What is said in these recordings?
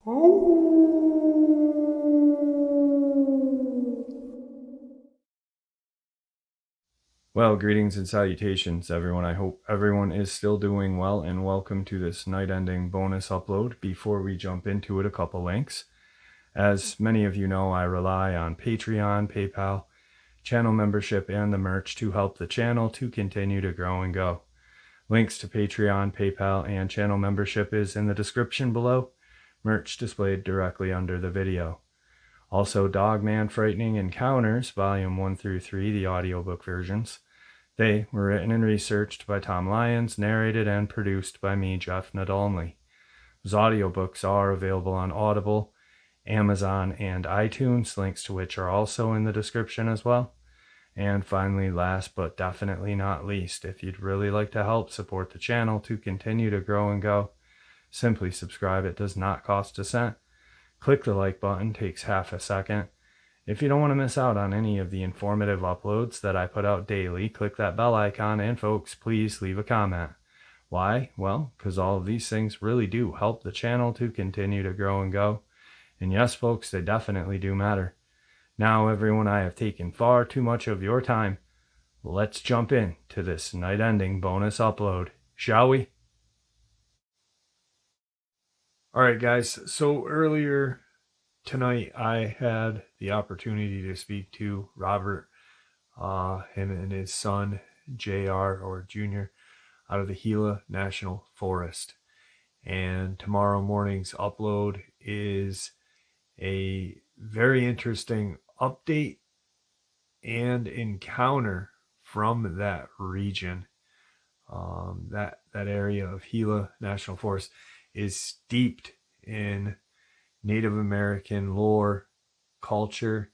Well, greetings and salutations, everyone. I hope everyone is still doing well, and welcome to this night-ending bonus upload. Before we jump into it, a couple links. As many of you know, I rely on Patreon, PayPal, channel membership, and the merch to help the channel to continue to grow and go. Links to Patreon, PayPal, and channel membership is in the description below. Merch displayed directly under the video. Also, Dogman Frightening Encounters, Volume 1 through 3, the audiobook versions. They were written and researched by Tom Lyons, narrated and produced by me, Jeff Nadolny. Those audiobooks are available on Audible, Amazon, and iTunes, links to which are also in the description as well. And finally, last but definitely not least, if you'd really like to help support the channel to continue to grow and go, simply subscribe. It does not cost a cent. Click the like button, takes half a second. If you don't want to miss out on any of the informative uploads that I put out daily, click that bell icon, and folks, please leave a comment. Why? Well, because all of these things really do help the channel to continue to grow and go. And yes, folks, they definitely do matter. Now, everyone, I have taken far too much of your time. Let's jump in to this night-ending bonus upload, shall we? Alright guys, so earlier tonight I had the opportunity to speak to Robert, him and his son JR or Junior, out of the Gila National Forest. And tomorrow morning's upload is a very interesting update and encounter from that region. That area of Gila National Forest is steeped in Native American lore, culture,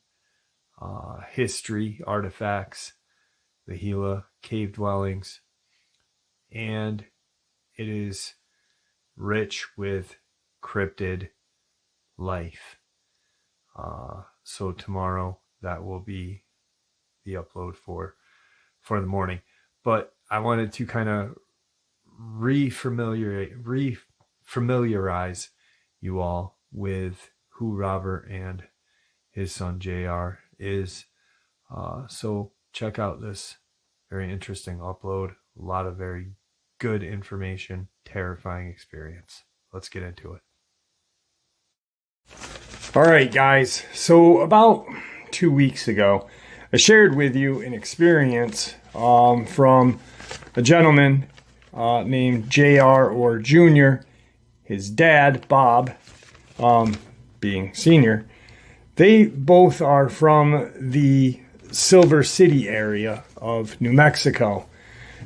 history, artifacts, the Gila cave dwellings, and it is rich with cryptid life. So tomorrow that will be the upload for the morning. But I wanted to kind of familiarize you all with who Robert and his son JR is. So check out this very interesting upload. A lot of very good information, terrifying experience. Let's get into it. All right, guys. So about 2 weeks ago, I shared with you an experience from a gentleman named JR or Junior. His dad, Bob, being senior. They both are from the Silver City area of New Mexico.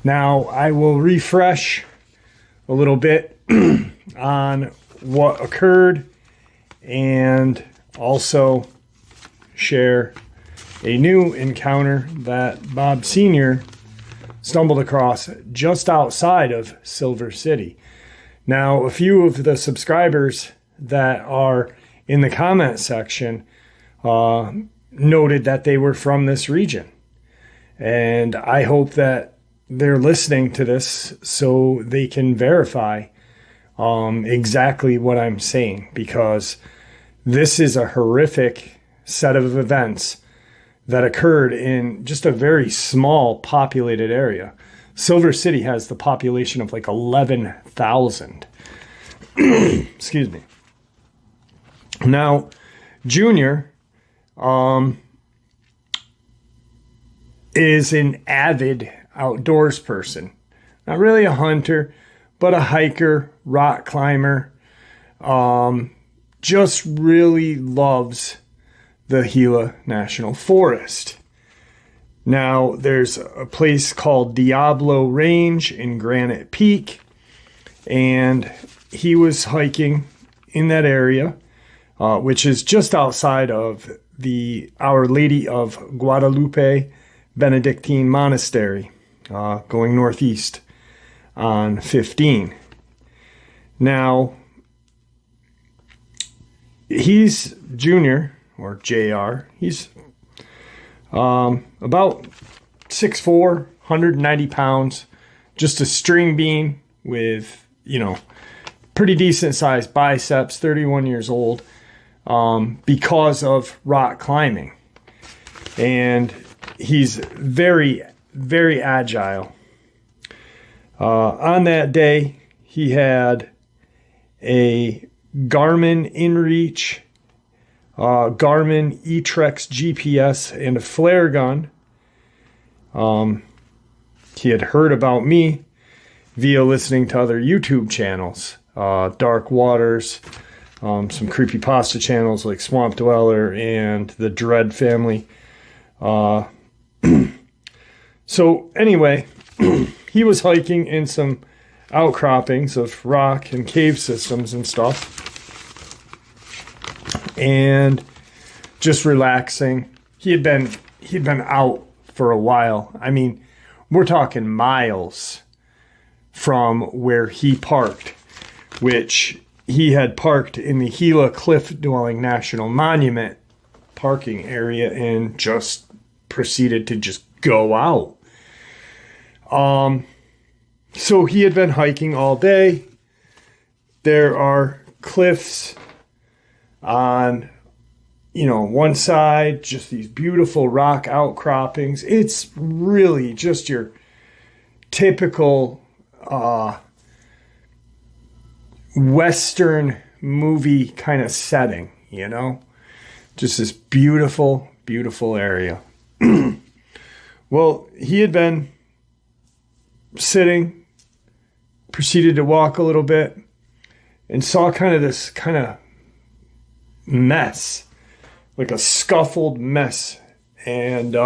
Now, I will refresh a little bit on what occurred and also share a new encounter that Bob Sr. stumbled across just outside of Silver City. Now, a few of the subscribers that are in the comment section noted that they were from this region. And I hope that they're listening to this so they can verify exactly what I'm saying, because this is a horrific set of events that occurred in just a very small populated area. Silver City has the population of like 11,000. Excuse me. Now, Junior is an avid outdoors person. Not really a hunter, but a hiker, rock climber. Just really loves the Gila National Forest. Now, there's a place called Diablo Range in Granite Peak, and he was hiking in that area, which is just outside of the Our Lady of Guadalupe Benedictine Monastery, going northeast on 15. Now, he's Junior, or JR. He's about 6'4", 190 pounds, just a string bean with, pretty decent sized biceps, 31 years old, because of rock climbing. And he's very, very agile. On that day, he had a Garmin InReach, Garmin eTrex GPS, and a flare gun. He had heard about me via listening to other YouTube channels, Dark Waters, some creepypasta channels like Swamp Dweller and the Dread family. So anyway, he was hiking in some outcroppings of rock and cave systems and stuff, and just relaxing. He'd been out for a while. I mean, we're talking miles from where he parked, which he had parked in the Gila Cliff Dwelling National Monument parking area and just proceeded to just go out. So he had been hiking all day. There are cliffs on, one side, just these beautiful rock outcroppings. It's really just your typical Western movie kind of setting, just this beautiful, beautiful area. Well, he had been sitting, proceeded to walk a little bit, and saw this kind of mess, like a scuffled mess. And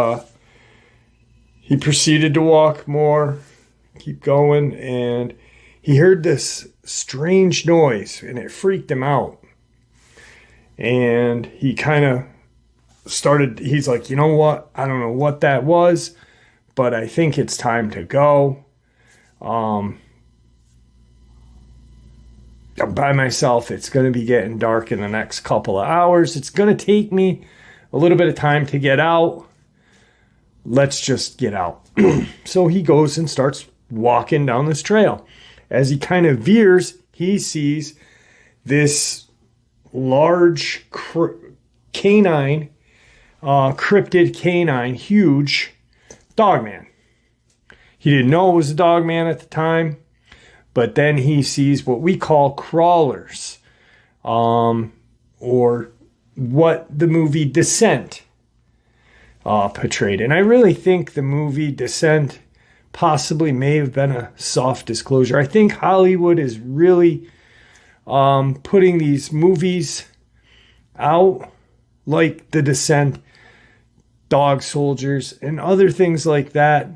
he proceeded to walk more, keep going, and he heard this strange noise, and it freaked him out. And he kind of started, he's like, you know what? I don't know what that was, but I think it's time to go. I'm by myself. It's going to be getting dark in the next couple of hours. It's going to take me a little bit of time to get out. Let's just get out. So he goes and starts walking down this trail. As he kind of veers, he sees this large canine, cryptid canine, huge Dogman. He didn't know it was a Dogman at the time, but then he sees what we call crawlers, or what the movie Descent portrayed. And I really think the movie Descent possibly may have been a soft disclosure. I think Hollywood is really putting these movies out, like The Descent, Dog Soldiers, and other things like that.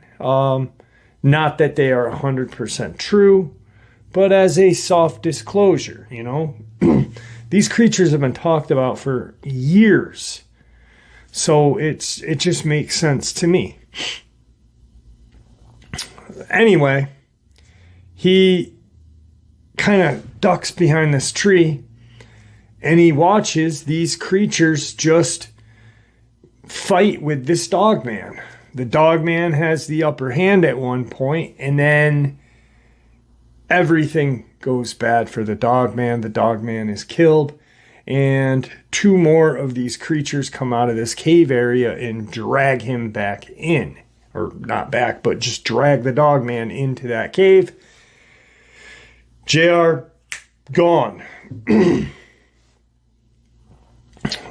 Not that they are 100% true, but as a soft disclosure, These creatures have been talked about for years. So it just makes sense to me. Anyway, he kind of ducks behind this tree, and he watches these creatures just fight with this Dogman. The Dogman has the upper hand at one point, and then everything goes bad for the Dogman. The Dogman is killed, and two more of these creatures come out of this cave area and drag him back in. Or not back, but just drag the Dogman into that cave. JR, gone.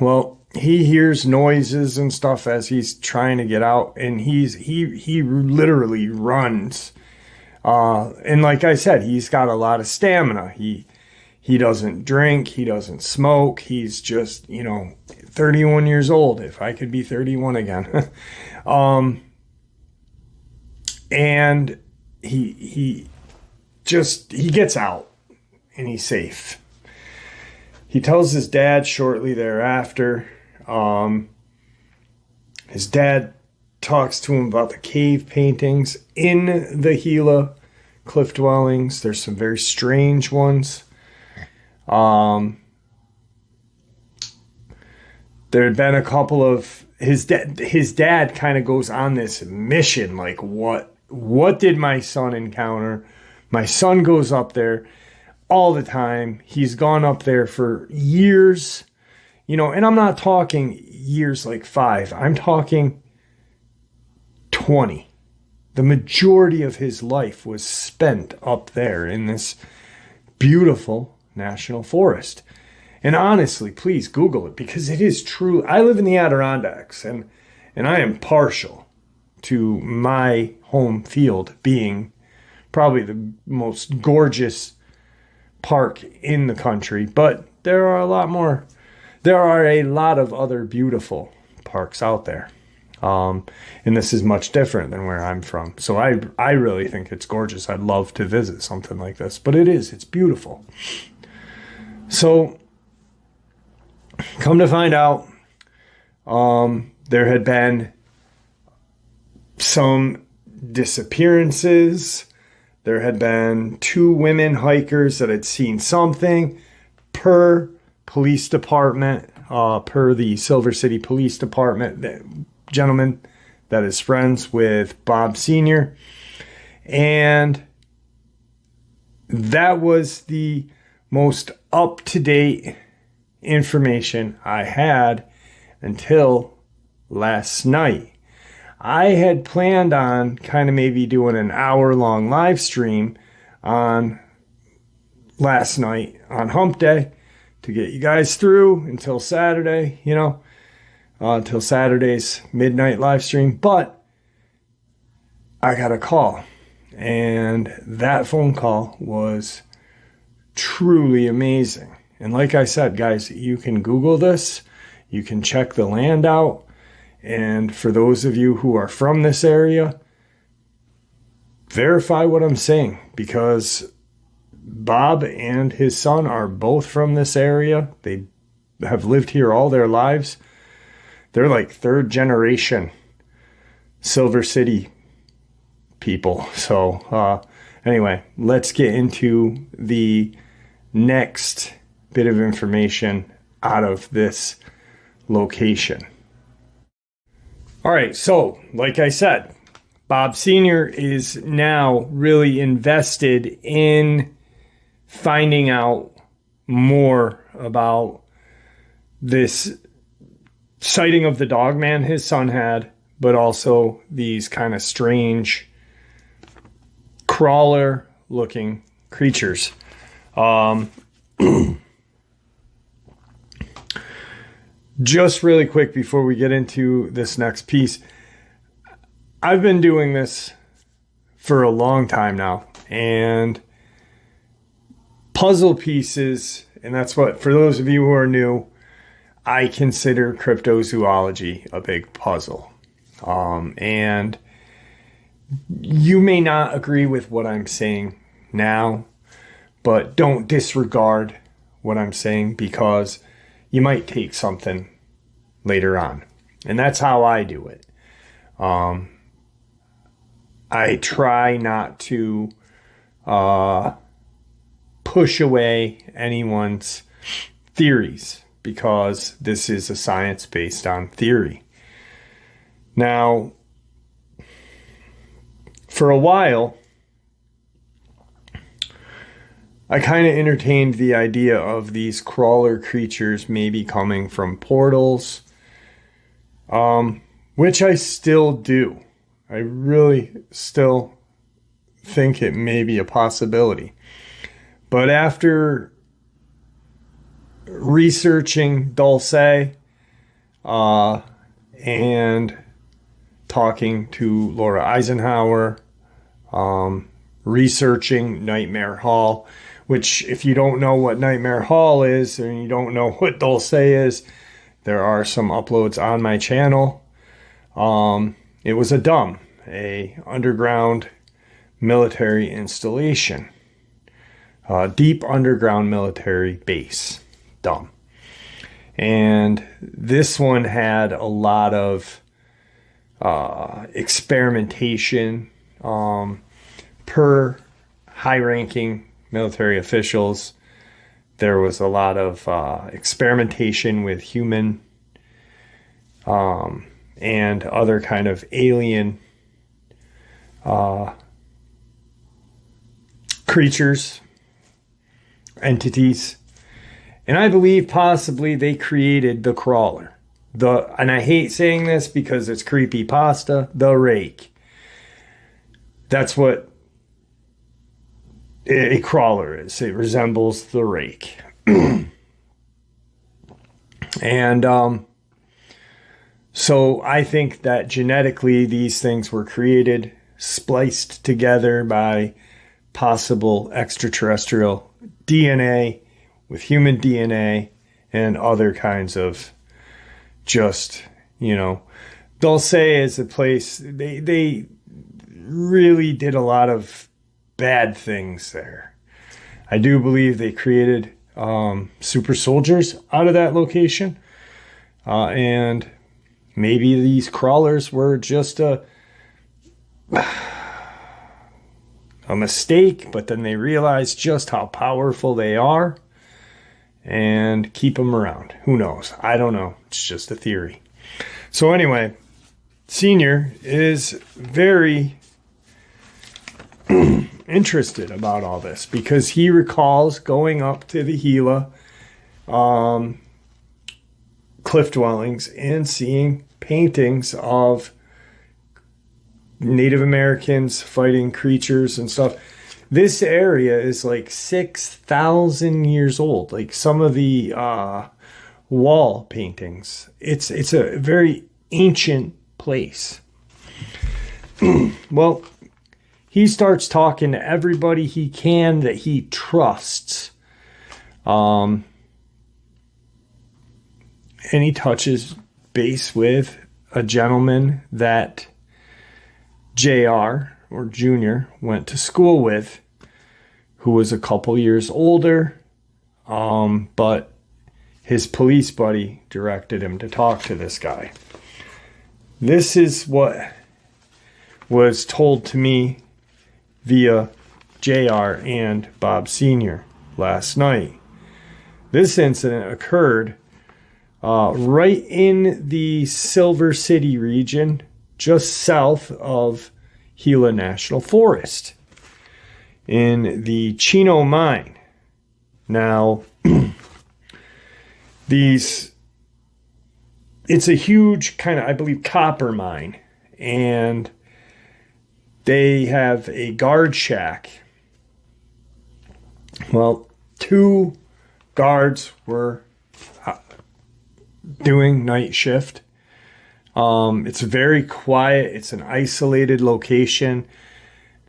Well, he hears noises and stuff as he's trying to get out, and he literally runs. And like I said, he's got a lot of stamina. He doesn't drink, he doesn't smoke. He's just, 31 years old. If I could be 31 again. And he gets out, and he's safe. He tells his dad shortly thereafter. His dad talks to him about the cave paintings in the Gila cliff dwellings. There's some very strange ones. There had been a couple of his dad kind of goes on this mission, like what did my son encounter? My son goes up there. all the time. He's gone up there for years, and I'm not talking years like 5. I'm talking 20. The majority of his life was spent up there in this beautiful national forest. And honestly, please Google it, because it is true. I live in the Adirondacks, and I am partial to my home field being probably the most gorgeous park in the country. But there are a lot of other beautiful parks out there. And this is much different than where I'm from. So I really think it's gorgeous. I'd love to visit something like this, but it's beautiful. So come to find out, there had been some disappearances. There had been 2 women hikers that had seen something per police department, per the Silver City Police Department, the gentleman that is friends with Bob Sr. And that was the most up-to-date information I had until last night. I had planned on kind of maybe doing an hour-long live stream on last night on Hump Day to get you guys through until Saturday, until Saturday's midnight live stream. But I got a call, and that phone call was truly amazing. And like I said, guys, you can Google this, you can check the land out. And for those of you who are from this area, verify what I'm saying, because Bob and his son are both from this area. They have lived here all their lives. They're like 3rd generation Silver City people. So anyway, let's get into the next bit of information out of this location. All right, so like I said, Bob Sr. is now really invested in finding out more about this sighting of the Dogman his son had, but also these kind of strange crawler-looking creatures. Just really quick before we get into this next piece, I've been doing this for a long time now, and puzzle pieces, and that's what, for those of you who are new, I consider cryptozoology a big puzzle. And you may not agree with what I'm saying now, but don't disregard what I'm saying, because you might take something later on. And that's how I do it. I try not to push away anyone's theories, because this is a science based on theory. Now, for a while, I kind of entertained the idea of these crawler creatures maybe coming from portals, which I still do. I really still think it may be a possibility. But after researching Dulce and talking to Laura Eisenhower, researching Nightmare Hall, which, if you don't know what Nightmare Hall is, and you don't know what Dulce is, there are some uploads on my channel. It was a underground military installation. Deep underground military base. Dumb. And this one had a lot of experimentation per high-ranking military officials. There was a lot of experimentation with human and other kind of alien creatures. entities. And I believe possibly they created the crawler. And I hate saying this because it's creepypasta, the rake. That's what a crawler is. It resembles the rake. And so I think that genetically these things were created, spliced together by possible extraterrestrial DNA with human DNA and other kinds of just, they'll say it's a place, they really did a lot of bad things there. I do believe they created super soldiers out of that location. And maybe these crawlers were just a mistake, but then they realized just how powerful they are and keep them around. Who knows? I don't know. It's just a theory. So anyway, Senior is very interested about all this because he recalls going up to the Gila cliff dwellings and seeing paintings of Native Americans fighting creatures and stuff. This area is like 6,000 years old. Like some of the wall paintings. It's a very ancient place. Well, he starts talking to everybody he can that he trusts. And he touches base with a gentleman that JR or Junior went to school with, who was a couple years older, but his police buddy directed him to talk to this guy. This is what was told to me via JR and Bob Sr. last night. This incident occurred right in the Silver City region, just south of Gila National Forest, in the Chino mine. Now, it's a huge kind of, I believe, copper mine, and they have a guard shack. Well, 2 guards were doing night shift. It's very quiet. It's an isolated location.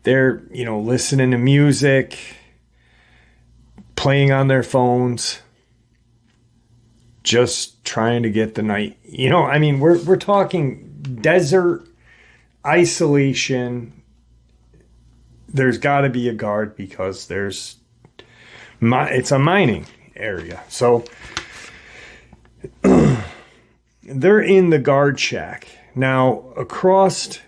They're, listening to music, playing on their phones, just trying to get the night. We're talking desert isolation. There's got to be a guard because it's a mining area. So they're in the guard shack. Now, across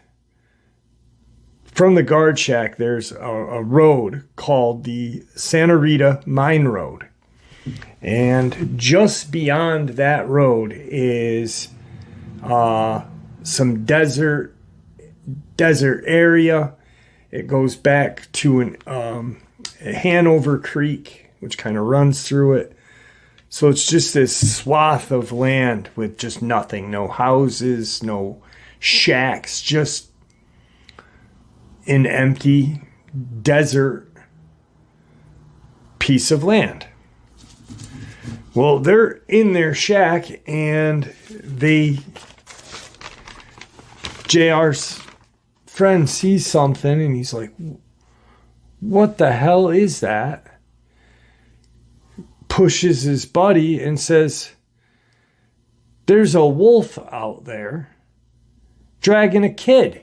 from the guard shack, there's a road called the Santa Rita Mine Road. And just beyond that road is some desert area. It goes back to Hanover Creek, which kind of runs through it. So it's just this swath of land with just nothing. No houses, no shacks, just an empty desert piece of land. Well, they're in their shack and JR's friend sees something and he's like, what the hell is that? Pushes his buddy and says, there's a wolf out there dragging a kid.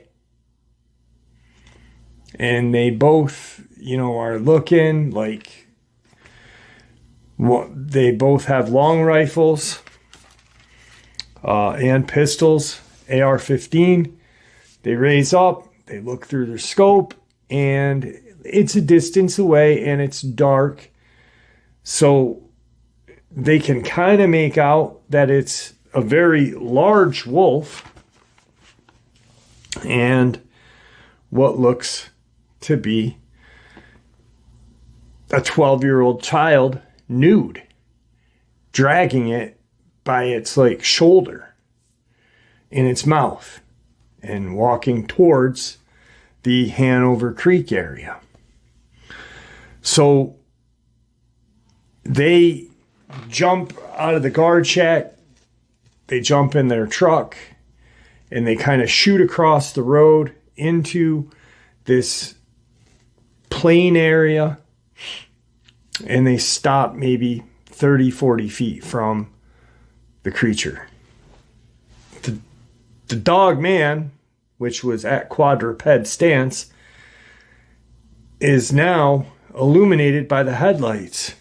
And they both, are looking like, they both have long rifles and pistols, AR-15. They raise up, they look through their scope, and it's a distance away and it's dark. So they can kind of make out that it's a very large wolf and what looks to be a 12-year-old child nude, dragging it by its like shoulder in its mouth and walking towards the Hanover Creek area. So they jump out of the guard shack, they jump in their truck, and they kind of shoot across the road into this plain area, and they stop maybe 30, 40 feet from the creature. The Dogman, which was at quadruped stance, is now illuminated by the headlights.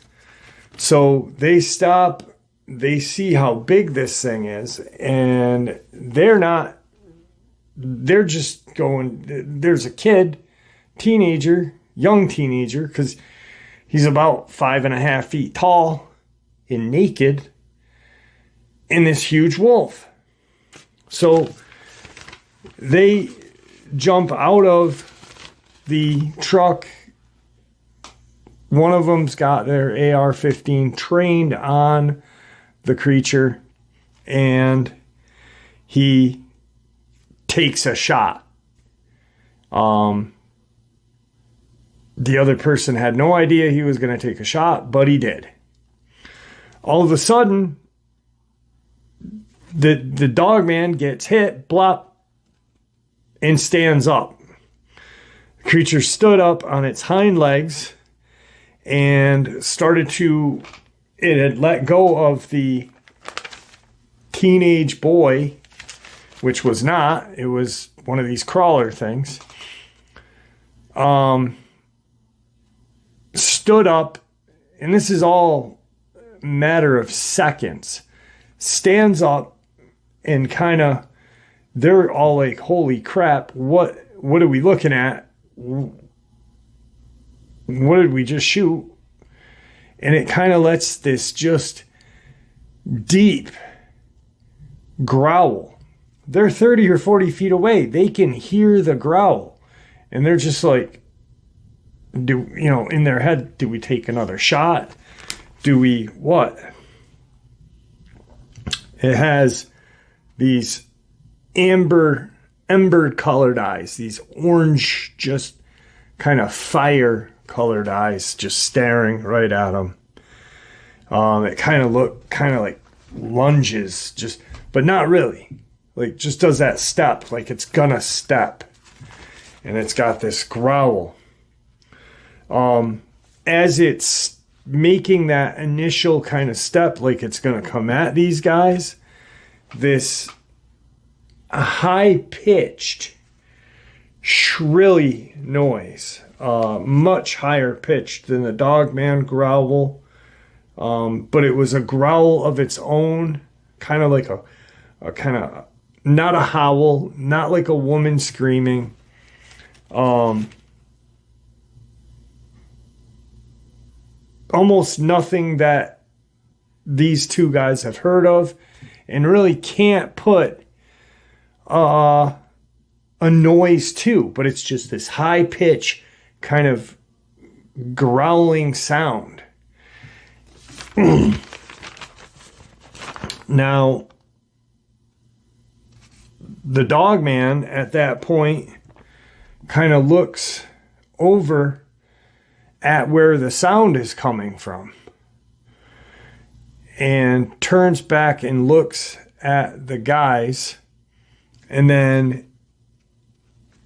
So they stop, they see how big this thing is, and they're just going, there's a kid, young teenager, because he's about 5.5 feet tall and naked, in this huge wolf. So they jump out of the truck. One of them's got their AR-15 trained on the creature, and he takes a shot. The other person had no idea he was going to take a shot, but he did. All of a sudden, the Dogman gets hit, blop, and stands up. The creature stood up on its hind legs and it had let go of the teenage boy, which was not, it was one of these crawler things. Stood up, and this is all a matter of seconds, stands up, and kind of, they're all like, holy crap, what are we looking at? What did we just shoot? And it kind of lets this just deep growl. They're 30 or 40 feet away. They can hear the growl. And they're just like, in their head, do we take another shot? Do we what? It has these ember colored eyes, these orange, just kind of fire colored eyes, just staring right at them. It kind of like lunges, but not really. Like, just does that step, like it's gonna step. And it's got this growl. As it's making that initial kind of step, like it's gonna come at these guys, this high-pitched, shrilly noise, much higher pitched than the Dogman growl, but it was a growl of its own, kind of like a kind of, not a howl, not like a woman screaming, almost nothing that these two guys have heard of, and really can't put a noise to, but it's just this high pitch kind of growling sound. Now, the Dogman at that point kind of looks over at where the sound is coming from and turns back and looks at the guys, and then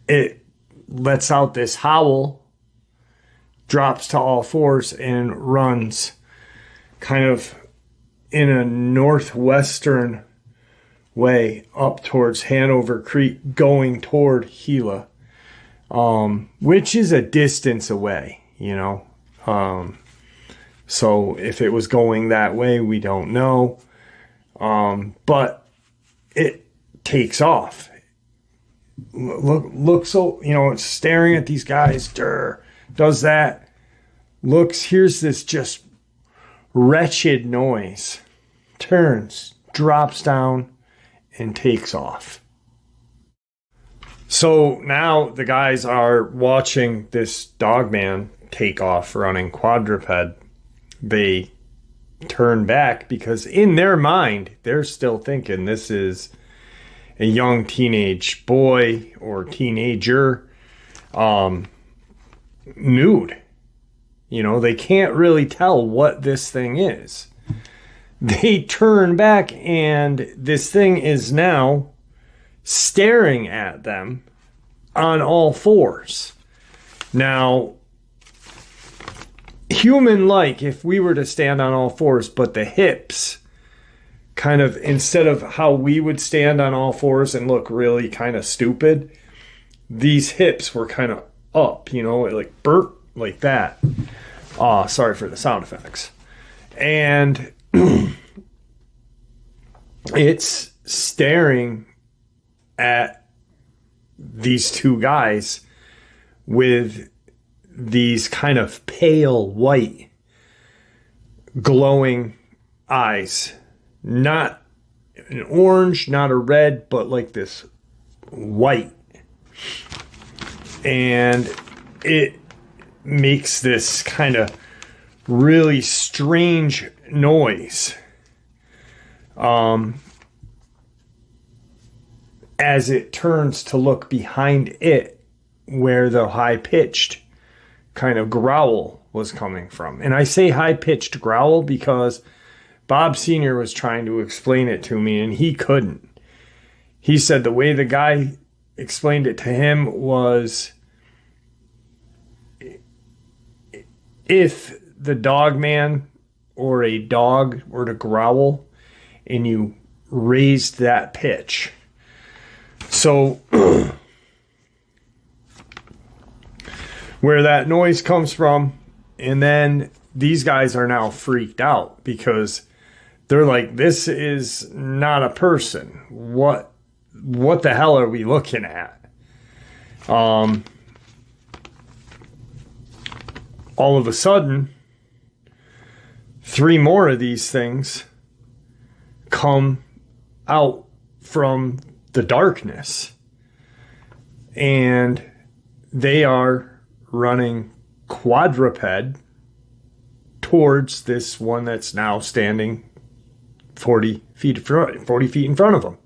it lets out this howl, drops to all fours, and runs kind of in a northwestern way up towards Hanover Creek, going toward Gila, which is a distance away, so if it was going that way, we don't know, but it takes off. Look, so it's staring at these guys, does that, hears this just wretched noise, turns, drops down, and takes off. So now the guys are watching this Dogman take off running quadruped, they turn back because in their mind, they're still thinking this is a young teenage boy or teenager nude. They can't really tell what this thing is. They turn back and this thing is now staring at them on all fours. Now, human-like, if we were to stand on all fours, but the hips kind of, instead of how we would stand on all fours and look really kind of stupid, these hips were kind of up, like burp, like that. Sorry for the sound effects. And it's staring at these two guys with these kind of pale white glowing eyes. Not an orange, not a red, but like this white. And it makes this kind of really strange noise as it turns to look behind it where the high-pitched kind of growl was coming from. And I say high-pitched growl because Bob Sr. was trying to explain it to me and he couldn't. He said the way the guy explained it to him was, if the Dogman or a dog were to growl and you raised that pitch. So where that noise comes from, and then these guys are now freaked out because they're like, this is not a person. What the hell are we looking at? All of a sudden, 3 more of these things come out from the darkness. And they are running quadruped towards this one that's now standing 40 feet in front of them.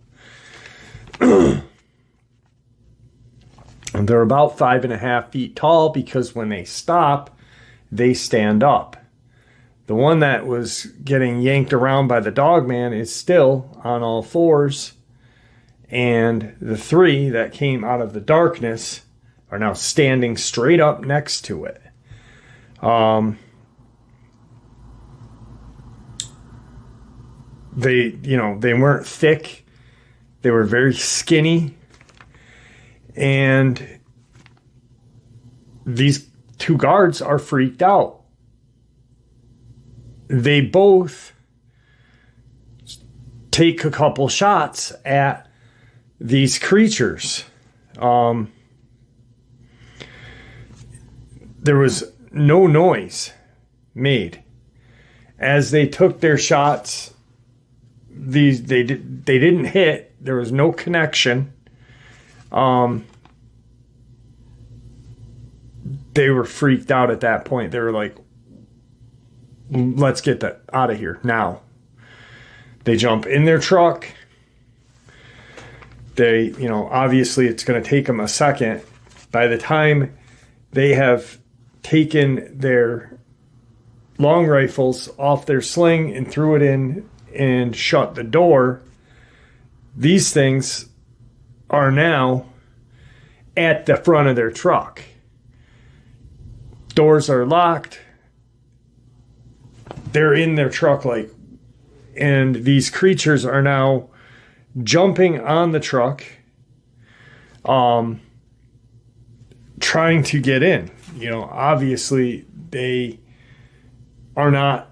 And they're about 5.5 feet tall because when they stop, they stand up. The one that was getting yanked around by the Dogman is still on all fours. And the 3 that came out of the darkness are now standing straight up next to it. They weren't thick. They were very skinny. And these 2 guards are freaked out. They both take a couple shots at these creatures. There was no noise made. As they took their shots, they didn't hit. There was no connection. They were freaked out at that point. They were like, let's get that out of here now. They jump in their truck. They, obviously it's going to take them a second. By the time they have taken their long rifles off their sling and threw it in and shut the door, these things are now at the front of their truck. Doors are locked. They're in their truck, and these creatures are now jumping on the truck, trying to get in. Obviously they are not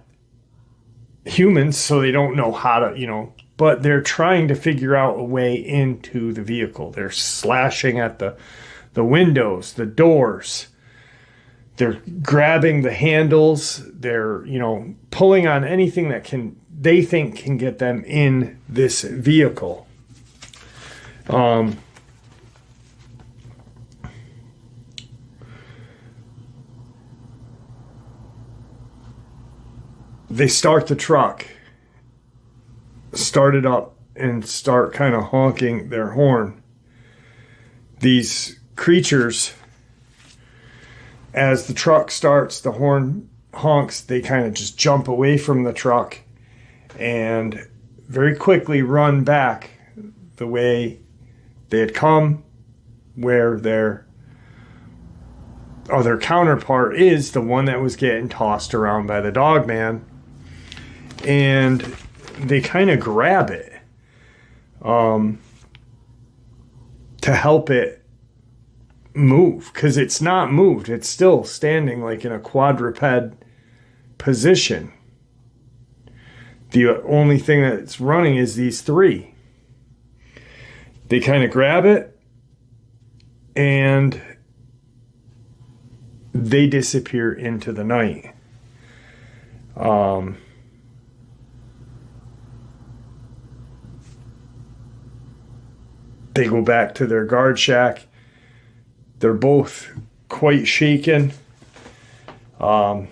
humans, so they don't know how to, but they're trying to figure out a way into the vehicle. They're slashing at the windows, the doors. They're grabbing the handles. They're, pulling on anything that they think can get them in this vehicle. they start the truck, start it up, and start kind of honking their horn. These creatures, as the truck starts, the horn honks, they kind of just jump away from the truck and very quickly run back the way they had come, where their other counterpart is, the one that was getting tossed around by the Dogman. And they kind of grab it to help it move, because it's not moved. It's still standing like in a quadruped position. The only thing that's running is these three. They kind of grab it and they disappear into the night. They go back to their guard shack. They're both quite shaken. They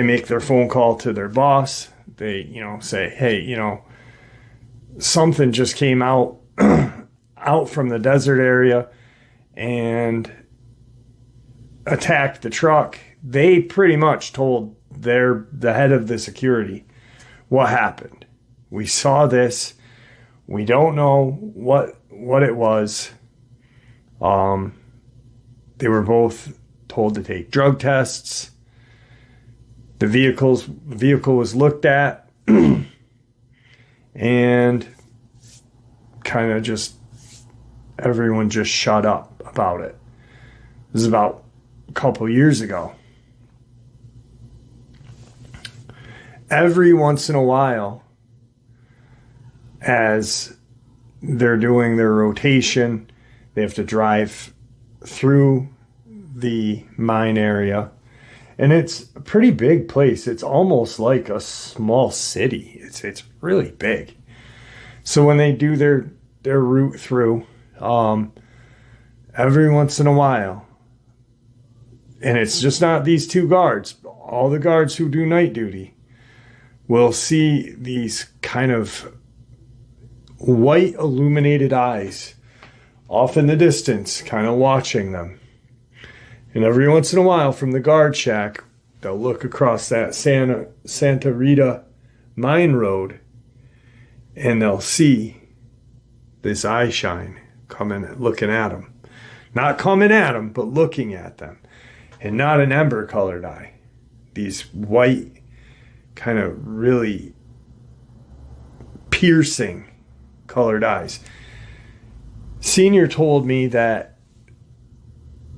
make their phone call to their boss. They, say, hey, something just came out from the desert area and attacked the truck. They pretty much told the head of the security what happened. We saw this. We don't know what it was. They were both told to take drug tests. The vehicle was looked at and kind of just everyone just shut up about it. This is about a couple years ago. Every once in a while, as they're doing their rotation, they have to drive through the mine area. And it's a pretty big place. It's almost like a small city. It's really big. So when they do their route through, every once in a while, and it's just not these two guards, all the guards who do night duty will see these kind of white illuminated eyes off in the distance, kind of watching them. And every once in a while from the guard shack, they'll look across that Santa Rita mine road and they'll see this eye shine looking at them. Not coming at them, but looking at them. And not an ember colored eye. These white, kind of really piercing colored eyes. Senior told me that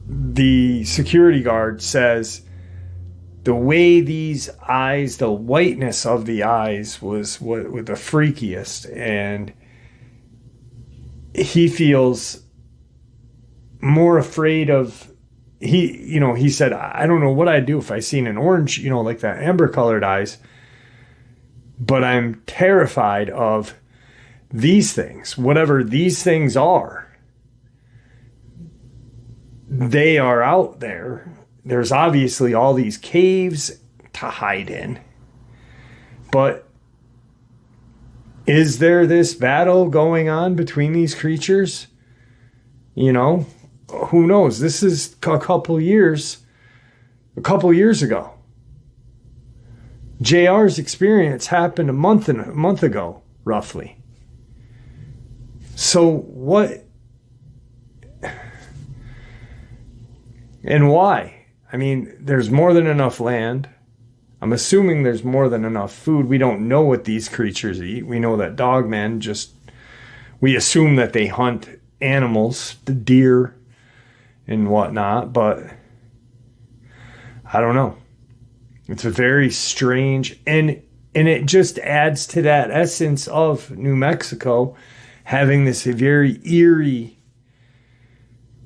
the security guard says the way these eyes, the whiteness of the eyes was what the freakiest, and he feels more afraid of, he said, I don't know what I'd do if I seen an orange, like that amber colored eyes, but I'm terrified of these things, whatever these things are. They are out there. There's obviously all these caves to hide in. But is there this battle going on between these creatures? Who knows? This is a couple years ago. JR's experience happened a month ago, roughly. So what? And why? I mean, there's more than enough land. I'm assuming there's more than enough food. We don't know what these creatures eat. We know that Dogman we assume that they hunt animals, the deer and whatnot, but I don't know. It's a very strange, and it just adds to that essence of New Mexico having this very eerie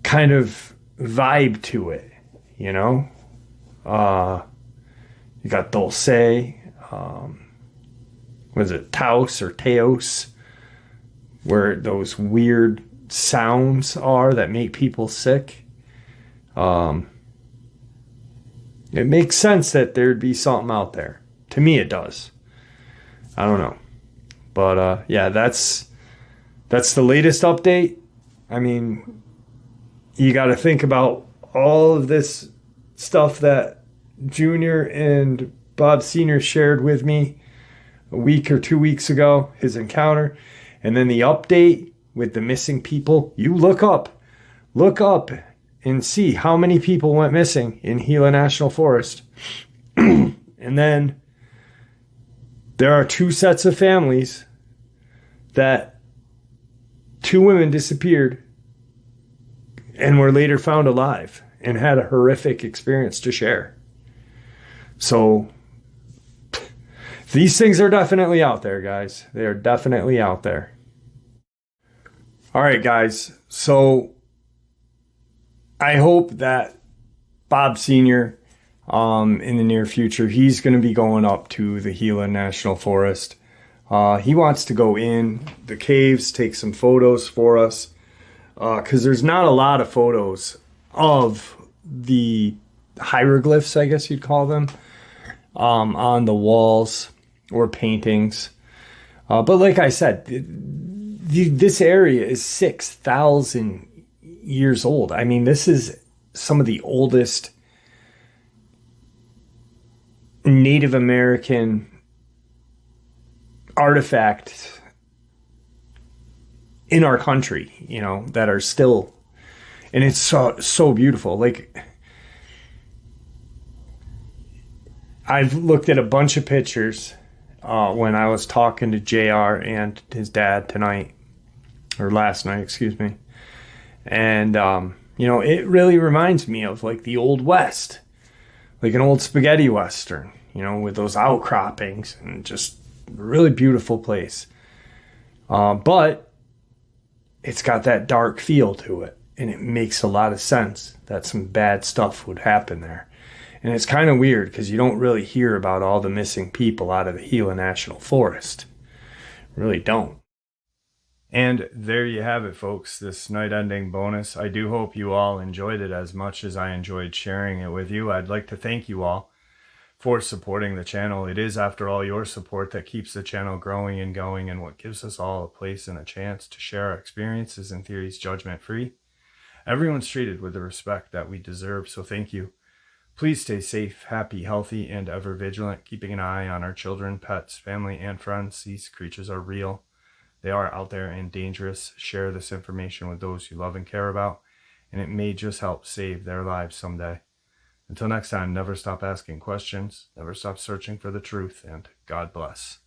kind of vibe to it, you got Dulce, was it Taos or Teos, where those weird sounds are that make people sick. It makes sense that there'd be something out there. To me, it does. I don't know. But yeah, that's the latest update. I mean, you got to think about all of this stuff that Junior and Bob Sr. shared with me a week or 2 weeks ago, his encounter, and then the update with the missing people. You look up and see how many people went missing in Gila National Forest. And then there are 2 sets of families that 2 women disappeared and were later found alive and had a horrific experience to share. So these things are definitely out there, guys. They are definitely out there. All right, guys. So I hope that Bob Sr., in the near future, he's going to be going up to the Gila National Forest. He wants to go in the caves, take some photos for us, because there's not a lot of photos of the hieroglyphs, I guess you'd call them, on the walls or paintings. But like I said, this area is 6,000 years old. I mean, this is some of the oldest Native American artifacts in our country, you know, that are still, and it's so beautiful. Like, I've looked at a bunch of pictures when I was talking to JR and his dad tonight, or last night, excuse me. And, you know, it really reminds me of like the Old West, like an old spaghetti Western, you know, with those outcroppings and just a really beautiful place. But it's got that dark feel to it, and it makes a lot of sense that some bad stuff would happen there. And it's kind of weird because you don't really hear about all the missing people out of the Gila National Forest. Really don't. And there you have it, folks, this night-ending bonus. I do hope you all enjoyed it as much as I enjoyed sharing it with you. I'd like to thank you all for supporting the channel. It is, after all, your support that keeps the channel growing and going, and what gives us all a place and a chance to share our experiences and theories judgment-free. Everyone's treated with the respect that we deserve, so thank you. Please stay safe, happy, healthy, and ever vigilant, keeping an eye on our children, pets, family, and friends. These creatures are real. They are out there and dangerous. Share this information with those you love and care about, and it may just help save their lives someday. Until next time, never stop asking questions, never stop searching for the truth, and God bless.